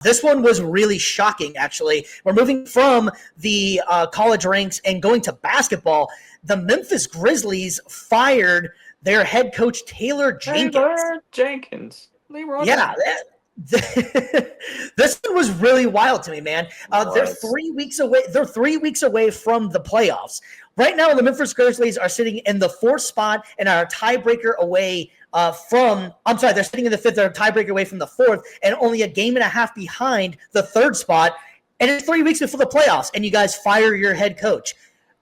This one was really shocking, actually. We're moving from the college ranks and going to basketball. The Memphis Grizzlies fired their head coach, Taylor Jenkins. Yeah, this one was really wild to me, man. They're 3 weeks away. They're 3 weeks away from the playoffs. Right now, the Memphis Grizzlies are sitting in the 4th spot and are a tiebreaker away they're sitting in the 5th. They're a tiebreaker away from the 4th and only a game and a half behind the 3rd spot. And it's 3 weeks before the playoffs, and you guys fire your head coach.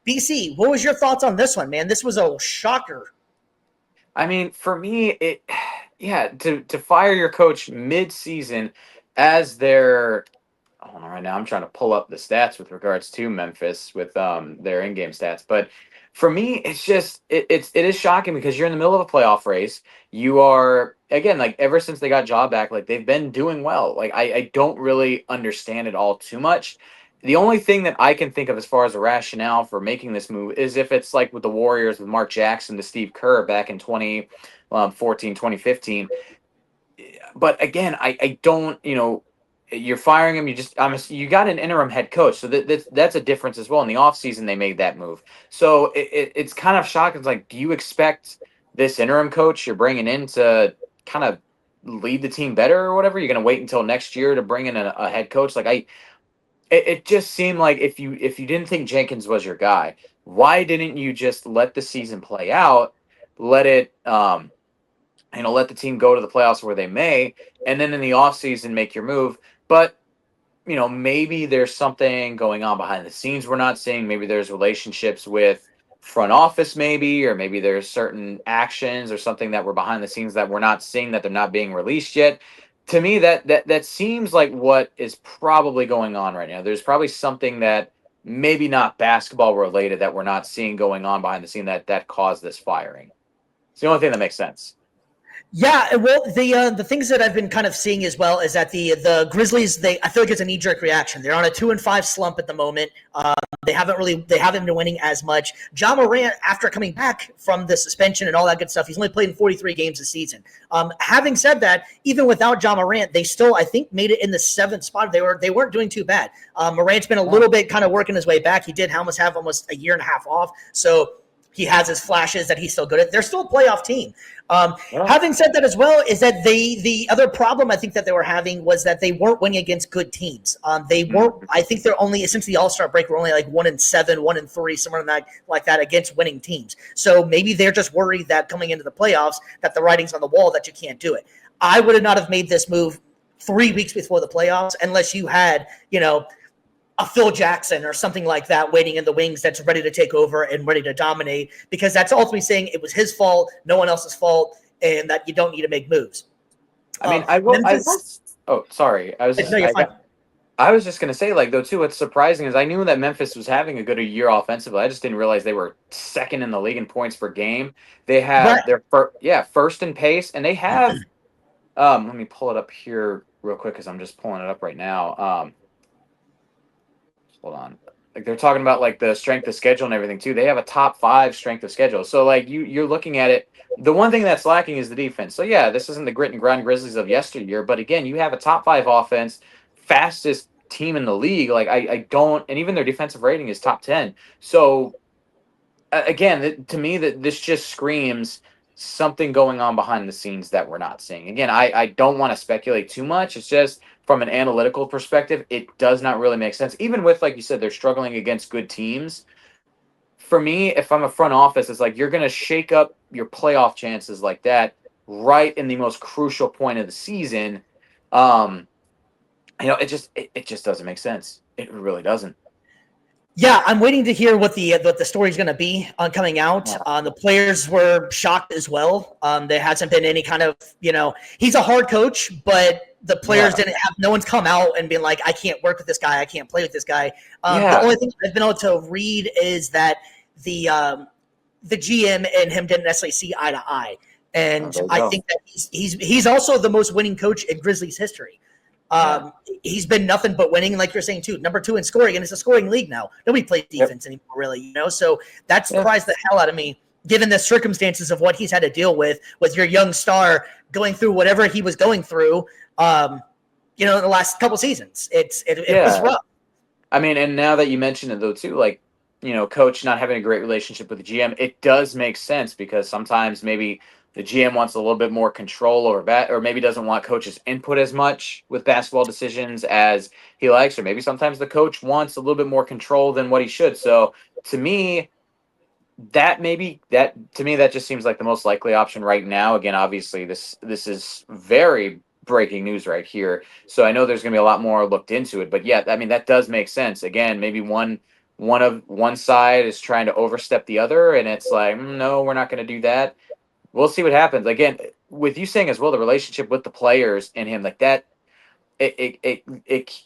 BC, what was your thoughts on this one, man? This was a shocker. I mean, for me, to fire your coach mid-season as their – hold on right now. I'm trying to pull up the stats with regards to Memphis with their in-game stats. But for me, it's just it is shocking because you're in the middle of a playoff race. You are, again, like ever since they got Ja back, like they've been doing well. Like I don't really understand it all too much. The only thing that I can think of as far as a rationale for making this move is if it's like with the Warriors with Mark Jackson to Steve Kerr back in 2014, 2015. But again, I don't, you're firing him. You got an interim head coach. So that's a difference as well. In the offseason, they made that move. So it's kind of shocking. It's like, do you expect this interim coach you're bringing in to kind of lead the team better or whatever? You're going to wait until next year to bring in a head coach? Like it just seemed like if you didn't think Jenkins was your guy, why didn't you just let the season play out, let it let the team go to the playoffs where they may, and then in the offseason make your move? But maybe there's something going on behind the scenes we're not seeing. Maybe there's relationships with front office, or maybe there's certain actions or something that were behind the scenes that we're not seeing, that they're not being released yet. To me, that seems like what is probably going on right now. There's probably something that maybe not basketball related that we're not seeing going on behind the scene that caused this firing. It's the only thing that makes sense. Yeah, well, the things that I've been kind of seeing as well is that the Grizzlies, I feel like it's a knee-jerk reaction. They're on a 2-5 slump at the moment. They haven't been winning as much. Ja Morant, after coming back from the suspension and all that good stuff, he's only played in 43 games this season. Having said that, even without Ja Morant, they still, I think, made it in the 7th spot. They weren't doing too bad. Morant's been a little bit kind of working his way back. He did almost have a year and a half off, so he has his flashes that he's still good at. They're still a playoff team. Having said that as well, is that the other problem I think that they were having was that they weren't winning against good teams. They weren't. I think they're only, since the All-Star break, we're only like 1-7, 1-3, somewhere like that against winning teams. So maybe they're just worried that coming into the playoffs that the writing's on the wall that you can't do it. I would not have made this move 3 weeks before the playoffs unless you had, a Phil Jackson or something like that waiting in the wings that's ready to take over and ready to dominate, because that's ultimately saying it was his fault, no one else's fault, and that you don't need to make moves. I mean, oh, sorry. I was just going to say, like, though, too, what's surprising is I knew that Memphis was having a good year offensively. I just didn't realize they were 2nd in the league in points per game. They have their first in pace, and they have let me pull it up here real quick because I'm just pulling it up right now. Hold on. Like, they're talking about like the strength of schedule and everything too. They have a top 5 strength of schedule. So like you're looking at it. The one thing that's lacking is the defense. So yeah, this isn't the grit and grind Grizzlies of yesteryear, but again, you have a top 5 offense, fastest team in the league. Like I don't, and even their defensive rating is top 10. So again, to me, that this just screams something going on behind the scenes that we're not seeing. Again, I don't want to speculate too much. It's just from an analytical perspective, it does not really make sense. Even with, like you said, they're struggling against good teams. For me, if I'm a front office, it's like you're going to shake up your playoff chances like that right in the most crucial point of the season. It just doesn't make sense. It really doesn't. Yeah, I'm waiting to hear what the story's going to be on coming out. The players were shocked as well. There hasn't been any kind of, he's a hard coach, but the players didn't have, no one's come out and been like, I can't work with this guy. I can't play with this guy. The only thing I've been able to read is that the GM and him didn't necessarily see eye to eye. And I think that he's also the most winning coach in Grizzlies history. He's been nothing but winning, like you're saying too. Number 2 in scoring, and it's a scoring league now. Nobody plays defense anymore, really. So that surprised the hell out of me, given the circumstances of what he's had to deal with your young star going through whatever he was going through. in the last couple seasons. It was Yeah. rough. I mean, and now that you mention it though too, like, coach not having a great relationship with the GM, it does make sense because sometimes maybe the GM wants a little bit more control or maybe doesn't want coach's input as much with basketball decisions as he likes, or maybe sometimes the coach wants a little bit more control than what he should. So to me, that just seems like the most likely option right now. Again, obviously this is very breaking news right here, so I know there's going to be a lot more looked into it. But yeah, I mean that does make sense. Again, maybe one side is trying to overstep the other, and it's like, no, we're not going to do that. We'll see what happens. Again, with you saying as well, the relationship with the players and him, like that, it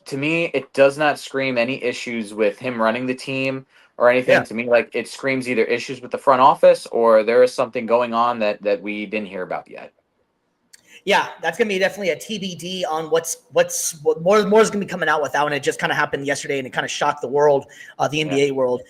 to me it does not scream any issues with him running the team or anything. Yeah. To me, like, it screams either issues with the front office or there is something going on that we didn't hear about yet. Yeah, that's gonna be definitely a TBD on what more is gonna be coming out with that one. It just kind of happened yesterday, and it kind of shocked the world, the NBA world.